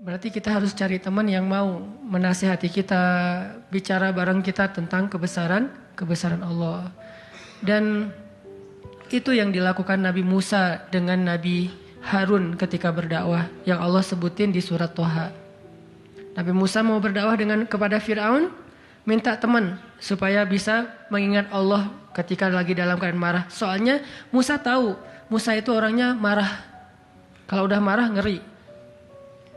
Berarti kita harus cari teman yang mau menasihati kita, bicara bareng kita tentang kebesaran Allah. Dan itu yang dilakukan Nabi Musa dengan Nabi Harun ketika berdakwah yang Allah sebutin di surat Toha. Nabi Musa mau berdakwah kepada Fir'aun, minta teman supaya bisa mengingat Allah ketika lagi dalam keadaan marah. Soalnya Musa tahu, Musa itu orangnya marah. Kalau udah marah ngeri.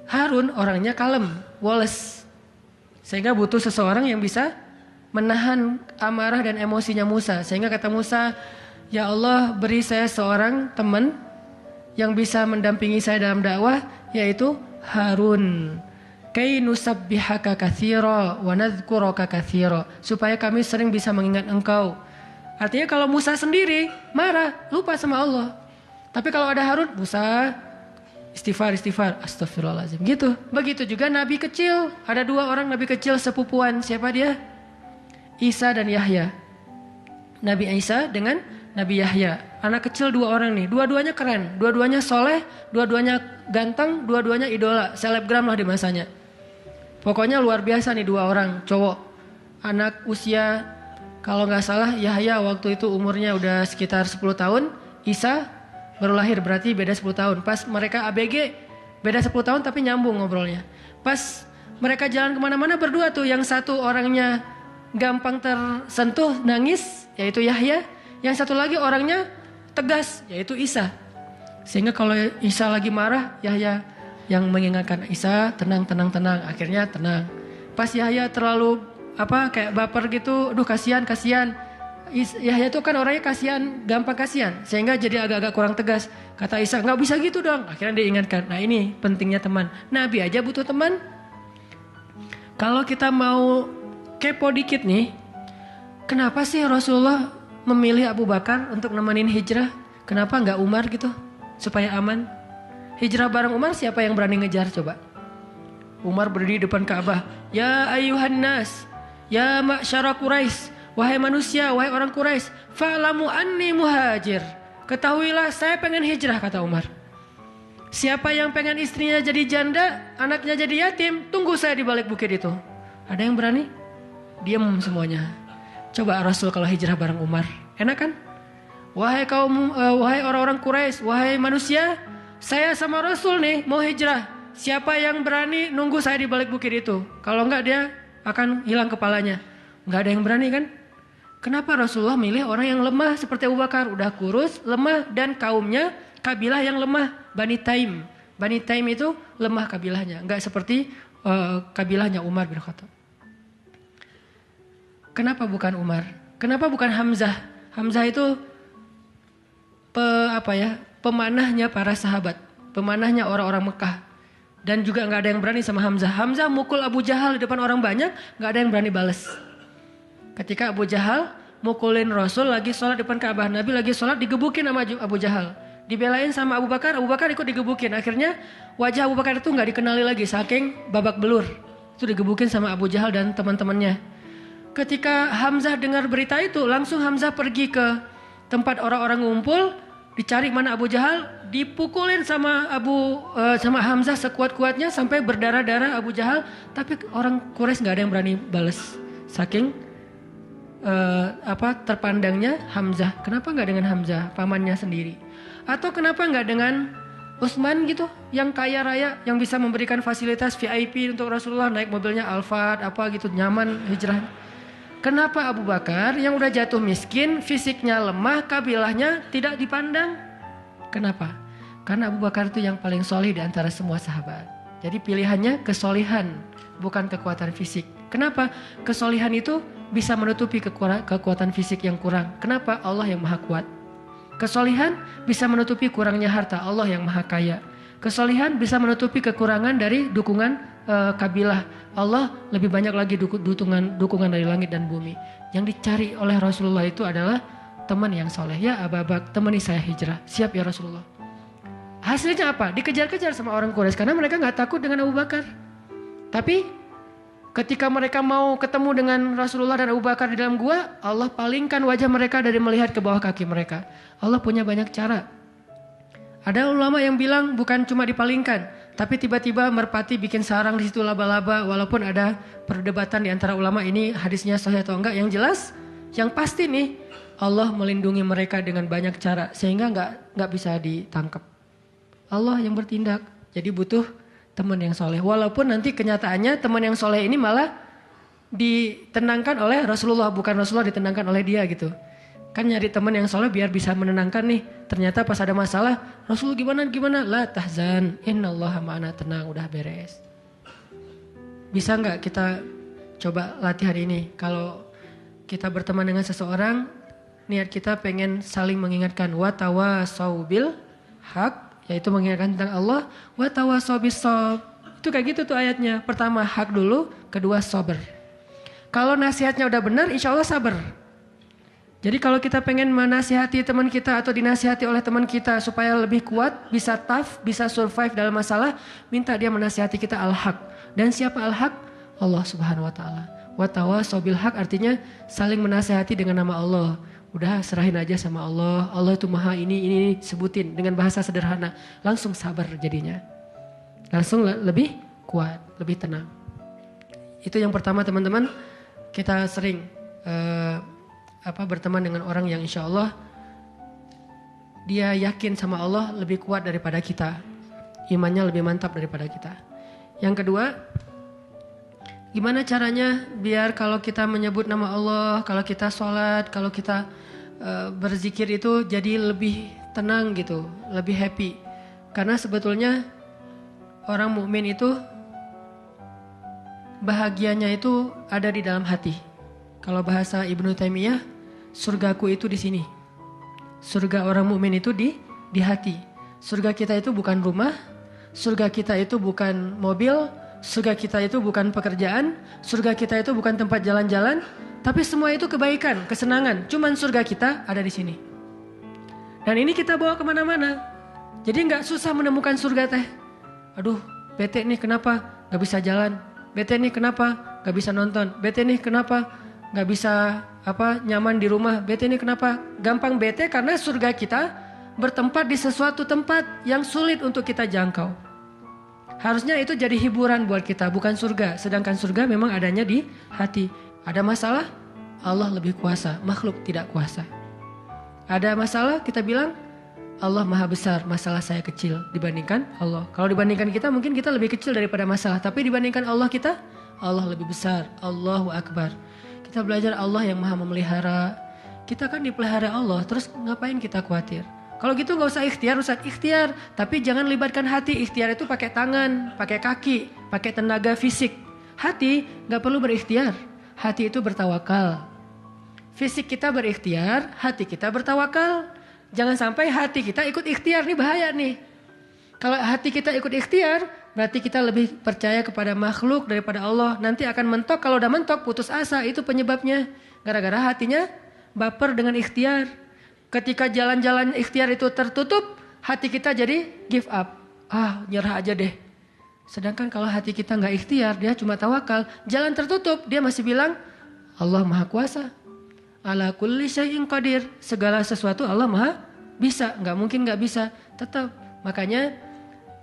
Harun orangnya kalem, woles. Sehingga butuh seseorang yang bisa menahan amarah dan emosinya Musa. Sehingga kata Musa, ya Allah beri saya seorang teman yang bisa mendampingi saya dalam dakwah, yaitu Harun. Kay nusabbihaka katsira wa nadhkuraka katsira, supaya kami sering bisa mengingat engkau. Artinya kalau Musa sendiri marah, lupa sama Allah. Tapi kalau ada Harun, Musa istighfar, astagfirullahaladzim gitu. Begitu juga nabi kecil, ada 2 orang nabi kecil sepupuan. Siapa dia? Isa dan Yahya. Nabi Isa dengan Nabi Yahya. Anak kecil 2 orang nih, dua-duanya keren, dua-duanya soleh, dua-duanya ganteng, dua-duanya idola, selebgram lah di masanya. Pokoknya luar biasa nih 2 orang cowok. Anak usia, kalau gak salah Yahya waktu itu umurnya udah sekitar 10 tahun. Isa baru lahir, berarti beda 10 tahun. Pas mereka ABG beda 10 tahun tapi nyambung ngobrolnya. Pas mereka jalan kemana-mana berdua tuh, yang satu orangnya gampang tersentuh nangis yaitu Yahya, yang satu lagi orangnya tegas yaitu Isa. Sehingga kalau Isa lagi marah, Yahya yang mengingatkan Isa, tenang. Akhirnya tenang. Pas Yahya terlalu kayak baper gitu, aduh kasihan. Yahya itu kan orangnya kasihan, gampang kasihan, sehingga jadi agak-agak kurang tegas. Kata Isa, nggak bisa gitu dong. Akhirnya diingatkan. Nah ini pentingnya teman. Nabi aja butuh teman. Kalau kita mau kepo dikit nih, kenapa sih Rasulullah memilih Abu Bakar untuk nemenin hijrah? Kenapa nggak Umar gitu, supaya aman? Hijrah bareng Umar, siapa yang berani ngejar coba? Umar berdiri depan Ka'bah. Ya ayuhan nas, ya ma'syara Quraisy, wahai manusia, wahai orang Quraisy, fa'lamu anni muhajir. Ketahuilah saya pengen hijrah, kata Umar. Siapa yang pengen istrinya jadi janda, anaknya jadi yatim, tunggu saya di balik bukit itu. Ada yang berani? Diam semuanya. Coba Rasul kalau hijrah bareng Umar, enak kan? Wahai orang-orang Quraisy, wahai manusia, saya sama Rasul nih mau hijrah. Siapa yang berani nunggu saya di balik bukit itu? Kalau enggak dia akan hilang kepalanya. Enggak ada yang berani kan? Kenapa Rasulullah milih orang yang lemah seperti Abu Bakar? Udah kurus, lemah, dan kaumnya kabilah yang lemah, Bani Taim. Bani Taim itu lemah kabilahnya, enggak seperti kabilahnya Umar bin Khattab. Kenapa bukan Umar? Kenapa bukan Hamzah? Hamzah itu pemanahnya para sahabat, pemanahnya orang-orang Mekah. Dan juga nggak ada yang berani sama Hamzah. Hamzah mukul Abu Jahal di depan orang banyak, nggak ada yang berani balas. Ketika Abu Jahal mukulin Rasul lagi sholat depan Ka'bah, Nabi lagi sholat digebukin sama Abu Jahal. Dibelain sama Abu Bakar ikut digebukin. Akhirnya wajah Abu Bakar itu nggak dikenali lagi, saking babak belur. Itu digebukin sama Abu Jahal dan teman-temannya. Ketika Hamzah dengar berita itu, langsung Hamzah pergi ke tempat orang-orang ngumpul, dicari mana Abu Jahal, dipukulin sama Hamzah sekuat-kuatnya sampai berdarah-darah Abu Jahal, tapi orang Quraisy nggak ada yang berani balas, saking terpandangnya Hamzah. Kenapa nggak dengan Hamzah, pamannya sendiri? Atau kenapa nggak dengan Utsman gitu, yang kaya raya, yang bisa memberikan fasilitas VIP untuk Rasulullah, naik mobilnya Alphard gitu, nyaman hijrah. Kenapa Abu Bakar yang udah jatuh miskin, fisiknya lemah, kabilahnya tidak dipandang? Kenapa? Karena Abu Bakar itu yang paling solih di antara semua sahabat. Jadi pilihannya kesolihan, bukan kekuatan fisik. Kenapa? Kesolihan itu bisa menutupi kekuatan fisik yang kurang. Kenapa? Allah yang maha kuat. Kesolihan bisa menutupi kurangnya harta, Allah yang maha kaya. Kesolihan bisa menutupi kekurangan dari dukungan kabilah. Allah lebih banyak lagi dukungan dari langit dan bumi. Yang dicari oleh Rasulullah itu adalah teman yang soleh. Ya Abu Bakar, temani saya hijrah. Siap ya Rasulullah. Hasilnya apa? Dikejar-kejar sama orang Quraisy karena mereka gak takut dengan Abu Bakar. Tapi ketika mereka mau ketemu dengan Rasulullah dan Abu Bakar di dalam gua, Allah palingkan wajah mereka dari melihat ke bawah kaki mereka. Allah punya banyak cara. Ada ulama yang bilang bukan cuma dipalingkan, Tapi tiba-tiba merpati bikin sarang di situ laba-laba, walaupun ada perdebatan di antara ulama ini hadisnya sahih atau enggak. Yang jelas, yang pasti nih Allah melindungi mereka dengan banyak cara sehingga nggak bisa ditangkap. Allah yang bertindak. Jadi butuh teman yang soleh. Walaupun nanti kenyataannya teman yang soleh ini malah ditenangkan oleh Rasulullah, bukan Rasulullah ditenangkan oleh dia gitu. Kan nyari teman yang soleh biar bisa menenangkan nih. Ternyata pas ada masalah, Rasul gimana? La tahzan, innallaha ma'ana, tenang, udah beres. Bisa nggak kita coba latihan ini? Kalau kita berteman dengan seseorang, niat kita pengen saling mengingatkan. Wa tawasau bil haq, yaitu mengingatkan tentang Allah. Wa tawasau bis shab. Itu kayak gitu tuh ayatnya. Pertama hak dulu, kedua sabar. Kalau nasihatnya udah benar, insya Allah sabar. Jadi kalau kita pengen menasihati teman kita atau dinasihati oleh teman kita supaya lebih kuat, bisa tough, bisa survive dalam masalah, minta dia menasihati kita al-haq. Dan siapa al-haq? Allah Subhanahu wa taala. Wa tawasau bil haq artinya saling menasihati dengan nama Allah. Udah serahin aja sama Allah. Allah itu maha ini sebutin dengan bahasa sederhana. Langsung sabar jadinya. Langsung lebih kuat, lebih tenang. Itu yang pertama teman-teman. Kita sering berteman dengan orang yang insya Allah dia yakin sama Allah lebih kuat daripada kita. Imannya lebih mantap daripada kita. Yang kedua, gimana caranya biar kalau kita menyebut nama Allah, kalau kita sholat, kalau kita berzikir itu jadi lebih tenang gitu, lebih happy. Karena sebetulnya orang mukmin itu bahagianya itu ada di dalam hati. Kalau bahasa Ibnu Taimiyah, surgaku itu di sini. Surga orang mukmin itu di hati. Surga kita itu bukan rumah, surga kita itu bukan mobil, surga kita itu bukan pekerjaan, surga kita itu bukan tempat jalan-jalan, tapi semua itu kebaikan, kesenangan. Cuman surga kita ada di sini. Dan ini kita bawa kemana-mana. Jadi nggak susah menemukan surga teh. Aduh, bete nih kenapa nggak bisa jalan? Bete nih kenapa nggak bisa nonton? Bete nih kenapa nggak bisa nyaman di rumah? Bete nih kenapa? Gampang bete karena surga kita bertempat di sesuatu tempat yang sulit untuk kita jangkau. Harusnya itu jadi hiburan buat kita, bukan surga. Sedangkan surga memang adanya di hati. Ada masalah, Allah lebih kuasa, makhluk tidak kuasa. Ada masalah, kita bilang Allah maha besar, masalah saya kecil dibandingkan Allah. Kalau dibandingkan kita mungkin kita lebih kecil daripada masalah. Tapi dibandingkan Allah kita, Allah lebih besar. Allahu Akbar. Kita belajar Allah yang maha memelihara. Kita kan dipelihara Allah, terus ngapain kita khawatir? Kalau gitu gak usah ikhtiar, Ustaz. Ikhtiar, tapi jangan libatkan hati. Ikhtiar itu pakai tangan, pakai kaki, pakai tenaga fisik. Hati gak perlu berikhtiar. Hati itu bertawakal. Fisik kita berikhtiar, hati kita bertawakal. Jangan sampai hati kita ikut ikhtiar, nih bahaya nih. Kalau hati kita ikut ikhtiar, berarti kita lebih percaya kepada makhluk daripada Allah. Nanti akan mentok, kalau udah mentok putus asa, itu penyebabnya. Gara-gara hatinya baper dengan ikhtiar. Ketika jalan-jalan ikhtiar itu tertutup, hati kita jadi give up. Nyerah aja deh. Sedangkan kalau hati kita gak ikhtiar, dia cuma tawakal. Jalan tertutup, dia masih bilang, Allah maha kuasa. Ala kulli syai'in qadir. Segala sesuatu Allah maha bisa. Gak mungkin gak bisa. Tetap. Makanya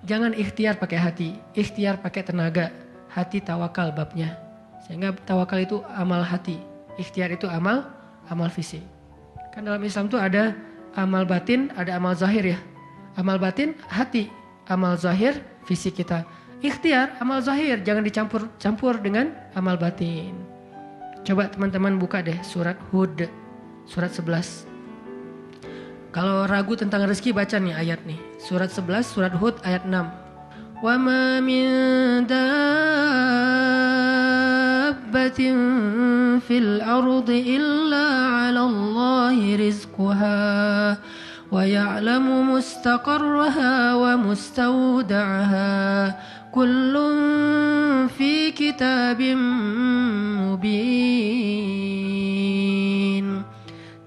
jangan ikhtiar pakai hati. Ikhtiar pakai tenaga. Hati tawakal babnya. Sehingga tawakal itu amal hati. Ikhtiar itu amal fisik. Kan dalam Islam tuh ada amal batin, ada amal zahir ya. Amal batin hati. Amal zahir fisik kita. Ikhtiar amal zahir. Jangan dicampur dengan amal batin. Coba teman-teman buka deh surat Hud, surat 11. Kalau ragu tentang rezeki baca nih ayat nih. Surat 11, surat Hud ayat 6. Wa ma min dabbatin fil ardi illa 'ala Allahi rizquha wa ya'lamu mustaqarraha wa mustawda'aha. Kullun fi kitabim mubin.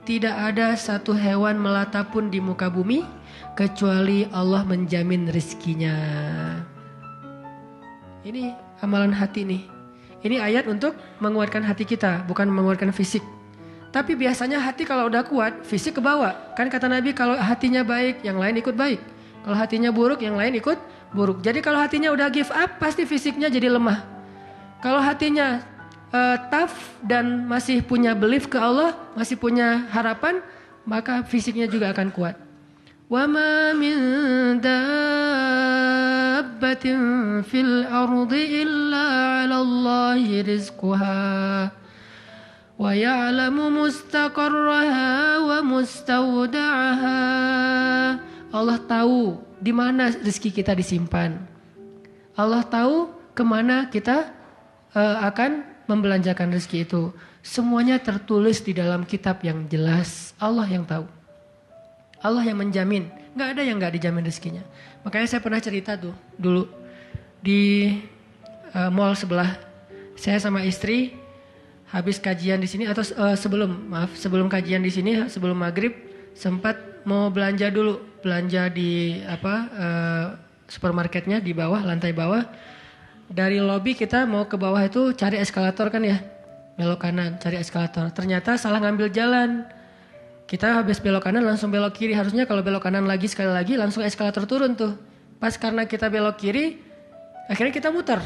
Tidak ada satu hewan melata pun di muka bumi kecuali Allah menjamin rizkinya. Ini amalan hati nih. Ini ayat untuk menguatkan hati kita, bukan menguatkan fisik. Tapi biasanya hati kalau udah kuat, fisik kebawa. Kan kata Nabi kalau hatinya baik, yang lain ikut baik. Kalau hatinya buruk, yang lain ikut buruk. Jadi kalau hatinya udah give up, pasti fisiknya jadi lemah. Kalau hatinya tough dan masih punya belief ke Allah, masih punya harapan, maka fisiknya juga akan kuat. Wa ma min dabbatin fil ardi illa 'ala Allahi rizquha wa ya'lamu mustaqarraha wa mustawda'aha. Allah tahu di mana rezeki kita disimpan. Allah tahu kemana kita akan membelanjakan rezeki itu. Semuanya tertulis di dalam kitab yang jelas. Allah yang tahu. Allah yang menjamin. Gak ada yang gak dijamin rezekinya. Makanya saya pernah cerita tuh dulu di mall sebelah. Saya sama istri habis kajian di sini atau sebelum kajian di sini, sebelum maghrib sempat mau belanja dulu. Belanja di supermarketnya di bawah, lantai bawah. Dari lobi kita mau ke bawah itu cari eskalator kan ya. Belok kanan, cari eskalator. Ternyata salah ngambil jalan. Kita habis belok kanan langsung belok kiri. Harusnya kalau belok kanan lagi sekali lagi langsung eskalator turun tuh. Pas karena kita belok kiri, akhirnya kita muter.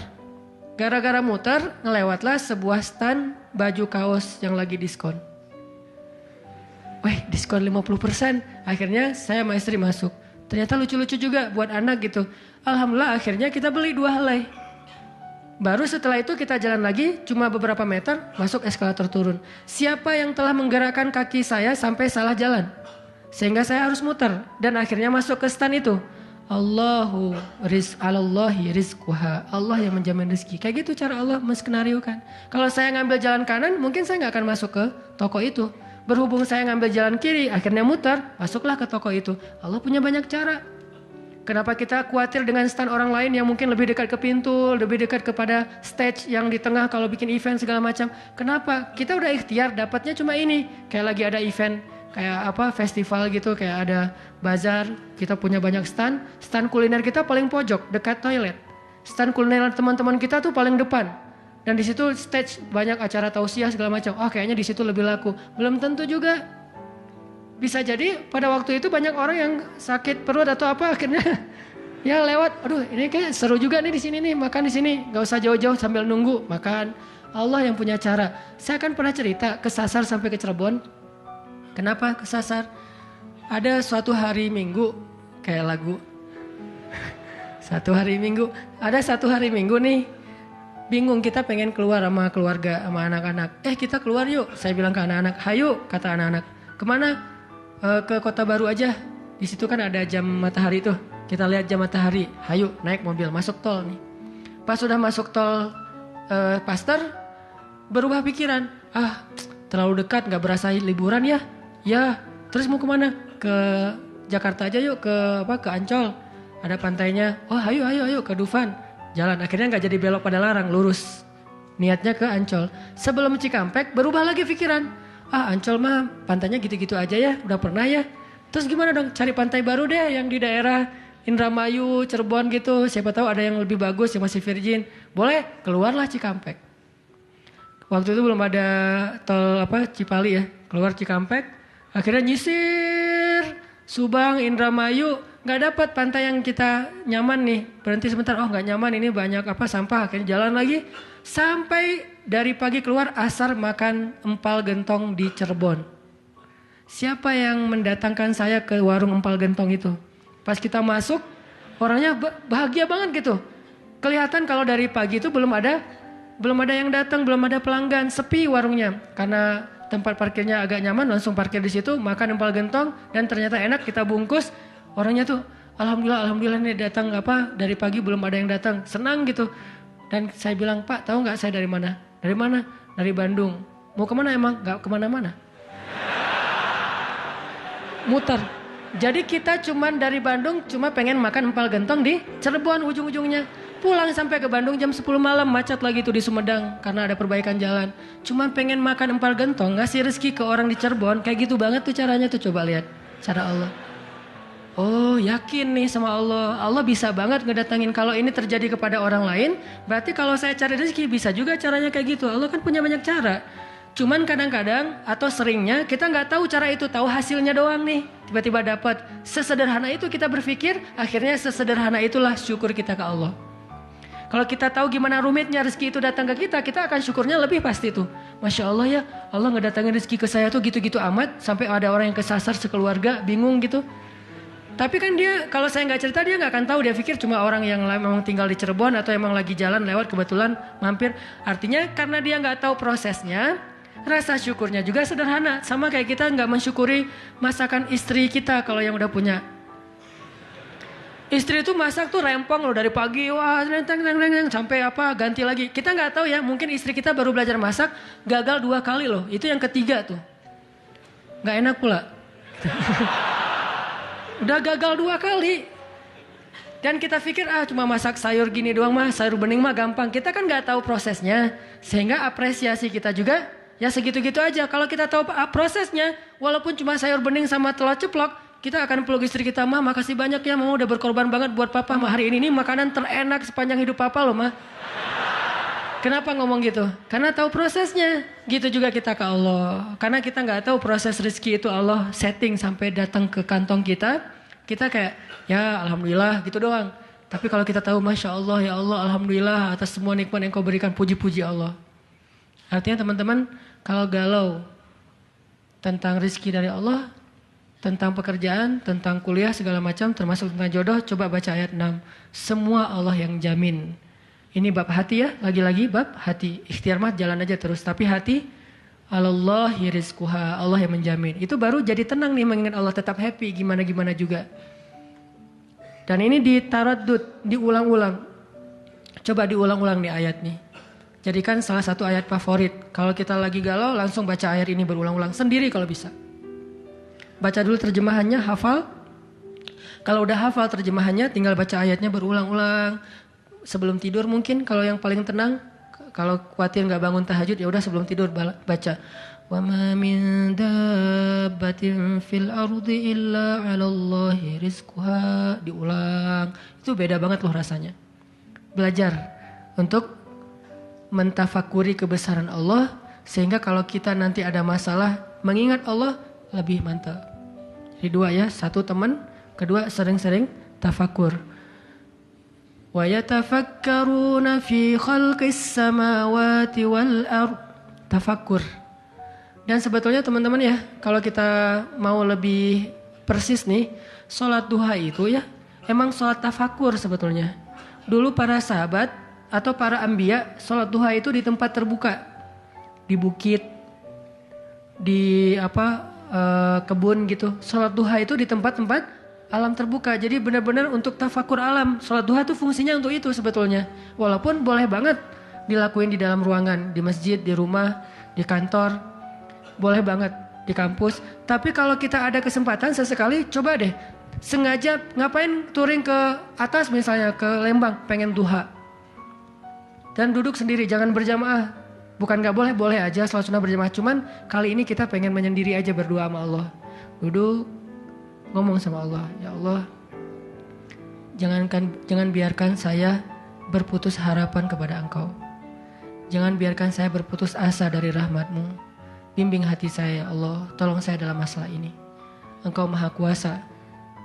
Gara-gara muter, ngelewatlah sebuah stand baju kaos yang lagi diskon. Weh, diskon 50%. Akhirnya saya sama istri masuk. Ternyata lucu-lucu juga buat anak gitu. Alhamdulillah akhirnya kita beli 2 helai. Baru setelah itu kita jalan lagi cuma beberapa meter masuk eskalator turun. Siapa yang telah menggerakkan kaki saya sampai salah jalan? Sehingga saya harus muter dan akhirnya masuk ke stand itu. Alallahi rizquha. Allah yang menjamin rezeki. Kayak gitu cara Allah menskenariokan. Kalau saya ngambil jalan kanan mungkin saya gak akan masuk ke toko itu. Berhubung saya ngambil jalan kiri akhirnya muter masuklah ke toko itu. Allah punya banyak cara. Kenapa kita khawatir dengan stand orang lain yang mungkin lebih dekat ke pintu, lebih dekat kepada stage yang di tengah kalau bikin event segala macam. Kenapa? Kita udah ikhtiar dapatnya cuma ini. Kayak lagi ada event, kayak festival gitu, kayak ada bazar. Kita punya banyak stand. Stand kuliner kita paling pojok, dekat toilet. Stand kuliner teman-teman kita tuh paling depan. Dan di situ stage banyak acara tausiah segala macam. Kayaknya di situ lebih laku. Belum tentu juga. Bisa jadi pada waktu itu banyak orang yang sakit perut atau apa akhirnya ya lewat. Aduh, ini kayak seru juga nih di sini nih, makan di sini. Gak usah jauh-jauh sambil nunggu makan. Allah yang punya cara. Saya kan pernah cerita kesasar sampai ke Cirebon. Kenapa kesasar? Ada suatu hari Minggu kayak lagu. Satu hari Minggu. Ada satu hari Minggu nih. Bingung kita pengen keluar sama keluarga sama anak-anak. Kita keluar yuk. Saya bilang ke anak-anak, "Hayu," kata anak-anak. Kemana? Ke Kota Baru aja. Di situ kan ada jam matahari tuh. Kita lihat jam matahari. Hayu naik mobil masuk tol nih. Pas sudah masuk tol Paster berubah pikiran. Terlalu dekat nggak berasa liburan ya. Ya. Terus mau kemana? Ke Jakarta aja yuk ke Ancol. Ada pantainya. Ayo ke Dufan. Jalan akhirnya nggak jadi belok pada larang lurus. Niatnya ke Ancol. Sebelum Cikampek berubah lagi pikiran. Ancol mah pantainya gitu-gitu aja ya, udah pernah ya. Terus gimana dong, cari pantai baru deh yang di daerah Indramayu, Cirebon gitu. Siapa tahu ada yang lebih bagus yang masih virgin. Boleh, keluarlah Cikampek. Waktu itu belum ada tol Cipali ya, keluar Cikampek. Akhirnya nyisir Subang, Indramayu, nggak dapat pantai yang kita nyaman nih. Berhenti sebentar, nggak nyaman ini banyak sampah. Akhirnya jalan lagi sampai dari pagi keluar asar makan empal gentong di Cirebon. Siapa yang mendatangkan saya ke warung empal gentong itu? Pas kita masuk orangnya bahagia banget gitu. Kelihatan kalau dari pagi itu belum ada yang datang, belum ada pelanggan, sepi warungnya. Karena tempat parkirnya agak nyaman langsung parkir di situ, makan empal gentong dan ternyata enak kita bungkus. Orangnya tuh alhamdulillah nih datang dari pagi belum ada yang datang. Senang gitu. Dan saya bilang, "Pak, tahu nggak saya dari mana?" "Dari mana?" "Dari Bandung." "Mau kemana emang?" "Nggak kemana-mana." Muter. Jadi kita cuman dari Bandung cuma pengen makan empal gentong di Cirebon ujung-ujungnya. Pulang sampai ke Bandung jam 10 malam macet lagi tuh di Sumedang karena ada perbaikan jalan. Cuman pengen makan empal gentong, ngasih rezeki ke orang di Cirebon. Kayak gitu banget tuh caranya tuh, coba lihat cara Allah. Oh, yakin nih sama Allah. Allah bisa banget ngedatangin. Kalau ini terjadi kepada orang lain, berarti kalau saya cari rezeki bisa juga caranya kayak gitu. Allah kan punya banyak cara. Cuman kadang-kadang atau seringnya kita nggak tahu cara itu, tahu hasilnya doang nih. Tiba-tiba dapat. Sesederhana itu kita berpikir, akhirnya sesederhana itulah syukur kita ke Allah. Kalau kita tahu gimana rumitnya rezeki itu datang ke kita, kita akan syukurnya lebih pasti tuh. Masya Allah ya, Allah ngedatangin rezeki ke saya tuh gitu-gitu amat, sampai ada orang yang kesasar sekeluarga, bingung gitu. Tapi kan dia, kalau saya nggak cerita dia nggak akan tahu, dia pikir cuma orang yang memang tinggal di Cirebon atau emang lagi jalan lewat kebetulan mampir. Artinya karena dia nggak tahu prosesnya, rasa syukurnya juga sederhana. Sama kayak kita nggak mensyukuri masakan istri kita kalau yang udah punya. Istri itu masak tuh rempong loh dari pagi, wah sampai apa ganti lagi. Kita nggak tahu ya, mungkin istri kita baru belajar masak, gagal 2 kali loh. Itu yang ketiga tuh, nggak enak pula. Udah gagal 2 kali. Dan kita pikir cuma masak sayur gini doang mah, sayur bening mah gampang. Kita kan nggak tahu prosesnya, sehingga apresiasi kita juga ya segitu-gitu aja. Kalau kita tahu prosesnya, walaupun cuma sayur bening sama telur ceplok, kita akan peluk istri kita, mah makasih banyak ya, mama udah berkorban banget buat papa, mah hari ini makanan terenak sepanjang hidup papa loh mah. Kenapa ngomong gitu? Karena tahu prosesnya. Gitu juga kita ke Allah. Karena kita nggak tahu proses rezeki itu Allah setting sampai datang ke kantong kita. Kita kayak ya alhamdulillah gitu doang. Tapi kalau kita tahu masya Allah ya Allah alhamdulillah atas semua nikmat yang kau berikan, puji-puji Allah. Artinya teman-teman kalau galau tentang rezeki dari Allah, tentang pekerjaan, tentang kuliah segala macam, termasuk tentang jodoh, coba baca ayat 6. Semua Allah yang jamin. Ini bab hati ya, lagi-lagi bab hati. Ikhtiar mah jalan aja terus, tapi hati Allahi rizquha, Allah yang menjamin. Itu baru jadi tenang nih mengingat Allah, tetap happy gimana-gimana juga. Dan ini ditaraddud, diulang-ulang. Coba diulang-ulang nih ayat nih. Jadikan salah satu ayat favorit. Kalau kita lagi galau langsung baca ayat ini berulang-ulang sendiri kalau bisa. Baca dulu terjemahannya, hafal. Kalau udah hafal terjemahannya, tinggal baca ayatnya berulang-ulang. Sebelum tidur mungkin, kalau yang paling tenang. Kalau khawatir nggak bangun tahajud, ya udah sebelum tidur baca. Wa ma min dabbatin fil ardi illa 'alallahi rizquha. Diulang. Itu beda banget loh rasanya. Belajar untuk mentafakuri kebesaran Allah, sehingga kalau kita nanti ada masalah, mengingat Allah lebih mantap. Jadi 2 ya, 1 teman, kedua sering-sering tafakur. Wa yatafakkaruna fi khalqis samawati wal ard. Tafakur. Dan sebetulnya teman-teman ya, kalau kita mau lebih persis nih, sholat duha itu ya, emang sholat tafakur sebetulnya. Dulu para sahabat atau para anbiya, sholat duha itu di tempat terbuka. Di bukit, di kebun gitu. Sholat duha itu di tempat-tempat alam terbuka. Jadi benar-benar untuk tafakur alam. Sholat duha itu fungsinya untuk itu sebetulnya. Walaupun boleh banget dilakuin di dalam ruangan, di masjid, di rumah, di kantor. Boleh banget di kampus. Tapi kalau kita ada kesempatan sesekali, coba deh sengaja ngapain touring ke atas misalnya, ke Lembang, pengen duha. Dan duduk sendiri, jangan berjamaah. Bukan gak boleh, boleh aja sholat sunnah berjamaah. Cuman kali ini kita pengen menyendiri aja berdua sama Allah. Duduk, ngomong sama Allah. Ya Allah, jangan biarkan saya berputus harapan kepada Engkau. Jangan biarkan saya berputus asa dari rahmat-Mu. Bimbing hati saya ya Allah, tolong saya dalam masalah ini. Engkau maha kuasa.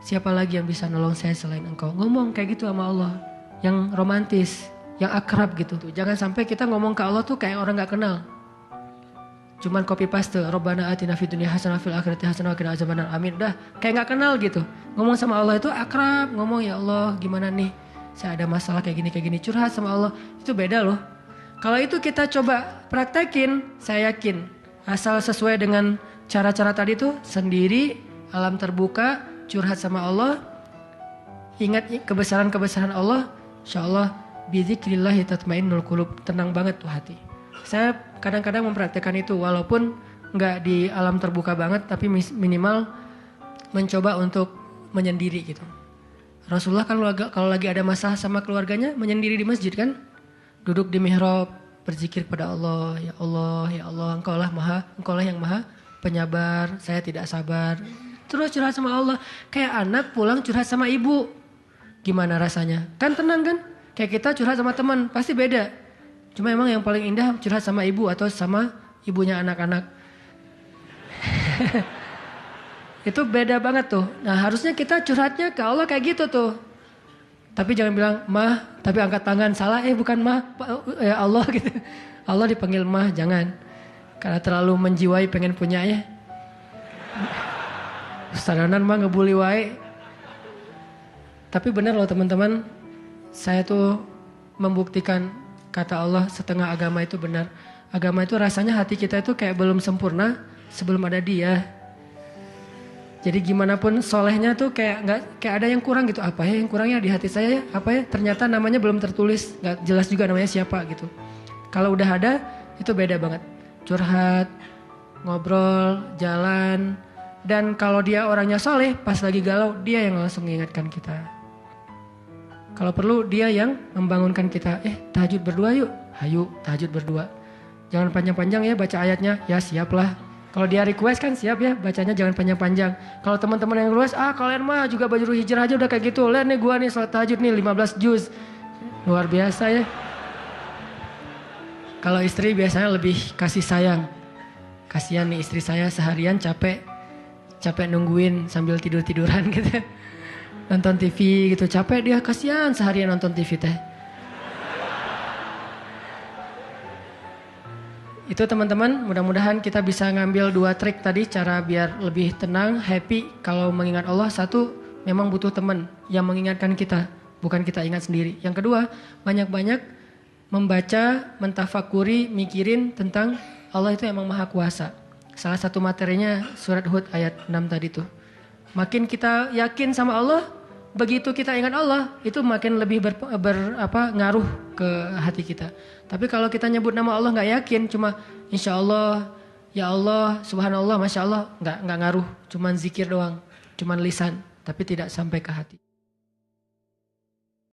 Siapa lagi yang bisa nolong saya selain Engkau? Ngomong kayak gitu sama Allah. Yang romantis, yang akrab gitu tuh. Jangan sampai kita ngomong ke Allah tuh kayak orang gak kenal. Cuman copy paste, Rabbana atina fid dunya hasanah fil akhirati hasanah wa qina azabannar. Amin. Udah kayak gak kenal gitu. Ngomong sama Allah itu akrab, ngomong ya Allah gimana nih? Saya ada masalah kayak gini, curhat sama Allah. Itu beda loh. Kalau itu kita coba praktekin, saya yakin asal sesuai dengan cara-cara tadi tuh, sendiri, alam terbuka, curhat sama Allah, ingat kebesaran-kebesaran Allah, insyaallah bizikrillahi tatmainnul qulub, tenang banget tuh hati. Saya kadang-kadang mempraktekkan itu walaupun nggak di alam terbuka banget, tapi minimal mencoba untuk menyendiri gitu. Rasulullah kan kalau lagi ada masalah sama keluarganya menyendiri di masjid kan, duduk di mihrab berzikir pada Allah, ya Allah, ya Allah, Engkau lah yang maha penyabar, saya tidak sabar. Terus curhat sama Allah, kayak anak pulang curhat sama ibu, gimana rasanya? Kan tenang kan? Kayak kita curhat sama teman, pasti beda. Cuma emang yang paling indah curhat sama ibu atau sama ibunya anak-anak. Itu beda banget tuh. Nah harusnya kita curhatnya ke Allah kayak gitu tuh. Tapi jangan bilang mah, tapi angkat tangan salah, bukan mah, ya Allah gitu. Allah dipanggil mah, jangan. Karena terlalu menjiwai pengen punya ya. Ustadanan mah ngebully wae. Tapi benar loh teman-teman, saya tuh membuktikan kata Allah setengah agama itu benar. Agama itu rasanya hati kita itu kayak belum sempurna sebelum ada Dia. Jadi gimana pun solehnya tuh kayak ada yang kurang gitu. Apa ya yang kurangnya di hati saya ya? Apa ya? Ternyata namanya belum tertulis, nggak jelas juga namanya siapa gitu. Kalau udah ada itu beda banget. Curhat, ngobrol, jalan, dan kalau dia orangnya soleh, pas lagi galau dia yang langsung mengingatkan kita. Kalau perlu dia yang membangunkan kita. Tahajud berdua yuk, hayu tahajud berdua. Jangan panjang-panjang ya baca ayatnya, ya siaplah. Kalau dia request kan siap ya, bacanya jangan panjang-panjang. Kalau teman-teman yang request, kalian mah juga baju hijrah aja udah kayak gitu. Lihat nih gua nih salat tahajud nih 15 juz. Luar biasa ya. Kalau istri biasanya lebih kasih sayang. Kasihan nih istri saya seharian capek nungguin sambil tidur-tiduran gitu. Nonton TV gitu, capek dia, kasihan seharian nonton TV teh. Itu teman-teman, mudah-mudahan kita bisa ngambil 2 trik tadi cara biar lebih tenang, happy kalau mengingat Allah. 1, memang butuh teman yang mengingatkan kita, bukan kita ingat sendiri. Yang kedua, banyak-banyak membaca, mentafakuri, mikirin tentang Allah itu emang maha kuasa. Salah satu materinya surat Hud ayat 6 tadi tuh. Makin kita yakin sama Allah, begitu kita ingat Allah, itu makin lebih ngaruh ke hati kita. Tapi kalau kita nyebut nama Allah nggak yakin, cuma insya Allah, ya Allah, subhanallah, masya Allah, nggak ngaruh, cuman zikir doang, cuman lisan, tapi tidak sampai ke hati.